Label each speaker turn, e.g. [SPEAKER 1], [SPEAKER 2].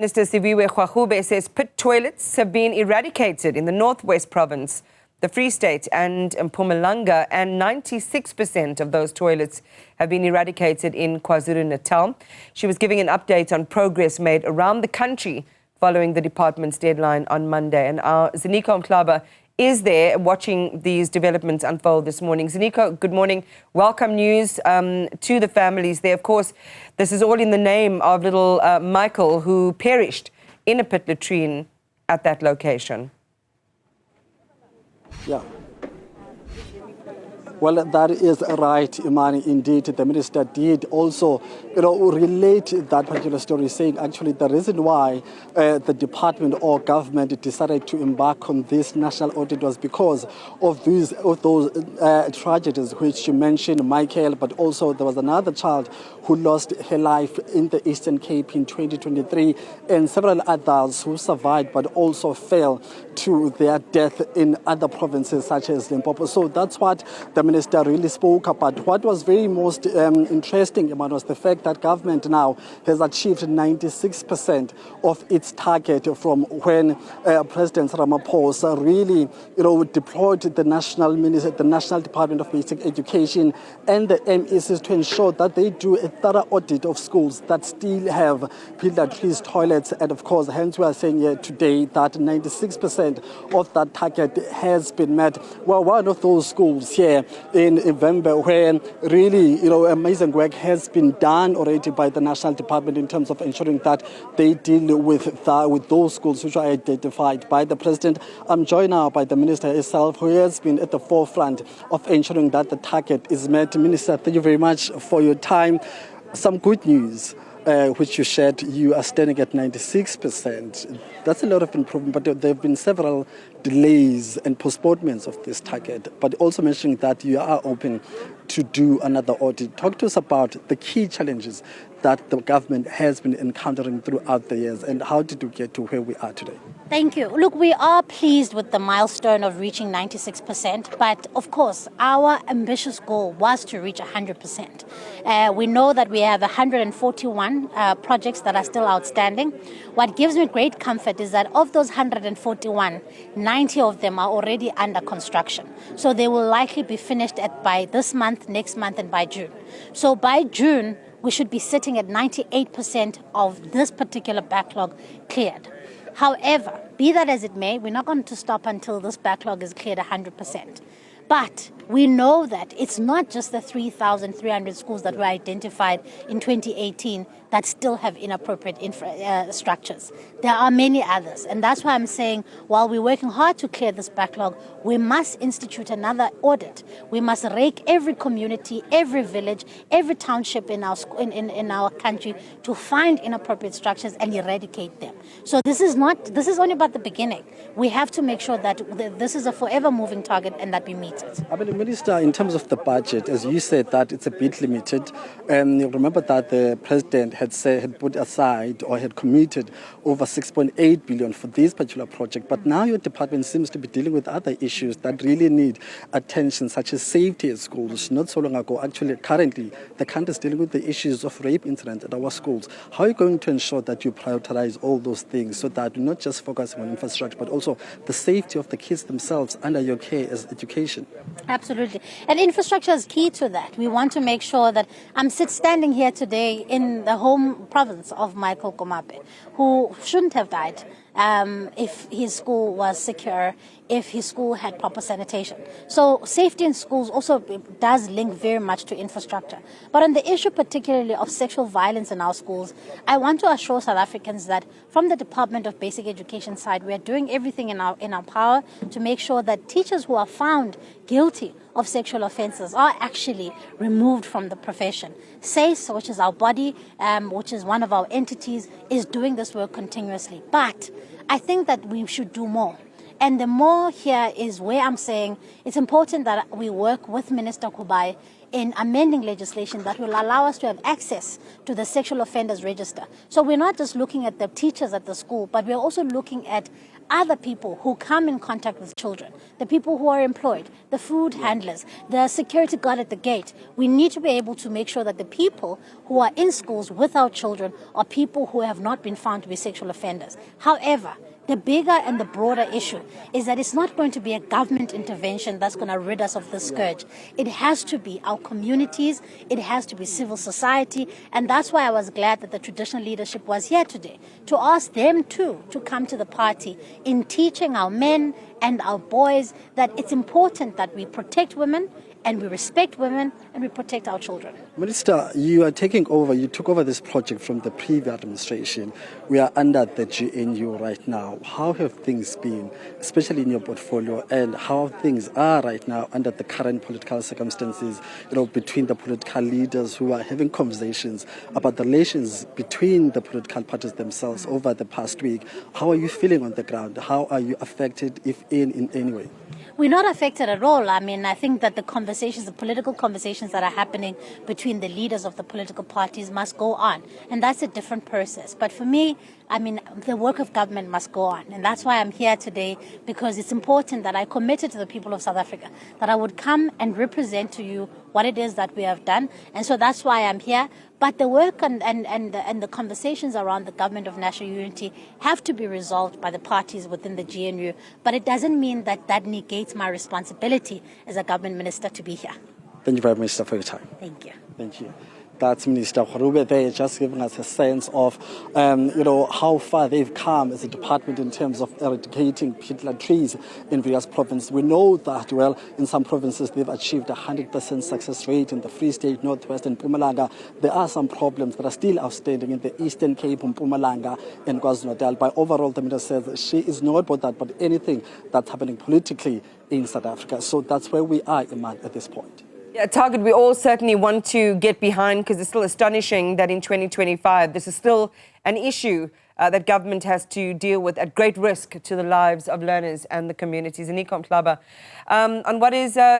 [SPEAKER 1] Minister Siviwe Gwagube says pit toilets have been eradicated in the Northwest Province, the Free State and Mpumalanga, and 96% of those toilets have been eradicated in KwaZulu-Natal. She was giving an update on progress made around the country following the department's deadline on Monday. And our Ziniko Mhlaba is there watching these developments unfold this morning. Ziniko, good morning. Welcome news to the families there. Of course, this is all in the name of little Michael, who perished in a pit latrine at that location.
[SPEAKER 2] Yeah. Well, that is right, Imani. Indeed, the minister did also, relate that particular story, saying actually the reason why the department or government decided to embark on this national audit was because of those tragedies which you mentioned, Michael, but also there was another child who lost her life in the Eastern Cape in 2023, and several others who survived but also fell to their death in other provinces such as Limpopo. So that's what the minister really spoke about. What was very most interesting, Iman, was the fact that government now has achieved 96% of its target from when President Ramaphosa really, deployed the National Department of Basic Education and the MECs to ensure that they do a thorough audit of schools that still have pit latrines, toilets, and of course, hence we are saying here today that 96% of that target has been met. Well, one of those schools here in November where really, amazing work has been done already by the National Department in terms of ensuring that they deal with those schools which are identified by the President. I'm joined now by the Minister herself, who has been at the forefront of ensuring that the target is met. Minister, thank you very much for your time. Some good news. Which you shared, you are standing at 96%. That's a lot of improvement, but there have been several delays and postponements of this target, but also mentioning that you are open to do another audit. Talk to us about the key challenges that the government has been encountering throughout the years, and how did you get to where we are today?
[SPEAKER 3] Thank you. Look, we are pleased with the milestone of reaching 96%, but of course, our ambitious goal was to reach 100%. We know that we have 141 projects that are still outstanding. What gives me great comfort is that of those 141, 90 of them are already under construction. So they will likely be finished by this month, next month, and by June. So by June, we should be sitting at 98% of this particular backlog cleared. However, be that as it may, we're not going to stop until this backlog is cleared 100%. But we know that it's not just the 3,300 schools that were identified in 2018 that still have inappropriate structures. There are many others. And that's why I'm saying, while we're working hard to clear this backlog, we must institute another audit. We must rake every community, every village, every township in our country to find inappropriate structures and eradicate them. So this is only about the beginning. We have to make sure that this is a forever moving target and that we meet it.
[SPEAKER 2] I mean, Minister, in terms of the budget, as you said, that it's a bit limited. You remember that the President had put aside or had committed over 6.8 billion for this particular project. But now your department seems to be dealing with other issues that really need attention, such as safety at schools. Not so long ago, actually, currently, the country is dealing with the issues of rape incidents at our schools. How are you going to ensure that you prioritize all those things so that you're not just focusing on infrastructure, but also the safety of the kids themselves under your care as education?
[SPEAKER 3] Absolutely. And infrastructure is key to that. We want to make sure that I'm standing here today in the home province of Michael Gwagube, who shouldn't have died if his school was secure, if his school had proper sanitation. So safety in schools also does link very much to infrastructure. But on the issue particularly of sexual violence in our schools, I want to assure South Africans that from the Department of Basic Education side, we are doing everything in our power to make sure that teachers who are found guilty of sexual offences are actually removed from the profession. SACE, which is our body, which is one of our entities, is doing this work continuously. But I think that we should do more. And the more here is where I'm saying it's important that we work with Minister Kubai in amending legislation that will allow us to have access to the sexual offenders register. So we're not just looking at the teachers at the school, but we're also looking at other people who come in contact with children, the people who are employed, the food handlers, the security guard at the gate. We need to be able to make sure that the people who are in schools with our children are people who have not been found to be sexual offenders. However, the bigger and the broader issue is that it's not going to be a government intervention that's going to rid us of the scourge. It has to be our communities, it has to be civil society, and that's why I was glad that the traditional leadership was here today, to ask them too to come to the party in teaching our men and our boys that it's important that we protect women, and we respect women, and we protect our children.
[SPEAKER 2] Minister, you are taking over, you took over this project from the previous administration. We are under the GNU right now. How have things been, especially in your portfolio, and how things are right now under the current political circumstances, between the political leaders who are having conversations about the relations between the political parties themselves over the past week? How are you feeling on the ground? How are you affected, if in any way?
[SPEAKER 3] We're not affected at all. I mean, I think that the political conversations that are happening between the leaders of the political parties must go on. And that's a different process. But for me, I mean, the work of government must go on. And that's why I'm here today, because it's important that I committed to the people of South Africa that I would come and represent to you what it is that we have done. And so that's why I'm here. But the work and the conversations around the government of national unity have to be resolved by the parties within the GNU. But it doesn't mean that that negates my responsibility as a government minister to be here.
[SPEAKER 2] Thank you very much, Minister, for your time.
[SPEAKER 3] Thank you.
[SPEAKER 2] Thank you. That's Minister Gwarube there, just giving us a sense of, how far they've come as a department in terms of eradicating peatland trees in various provinces. We know that, well, in some provinces they've achieved 100% success rate in the Free State, Northwest and Mpumalanga. There are some problems that are still outstanding in the Eastern Cape, Mpumalanga and KwaZulu-Natal. But overall, the minister says she is not about that, but anything that's happening politically in South Africa. So that's where we are, Iman, at this point.
[SPEAKER 1] Yeah, target we all certainly want to get behind, because it's still astonishing that in 2025 this is still an issue that government has to deal with at great risk to the lives of learners and the communities. Ziniko Mhlaba, on what is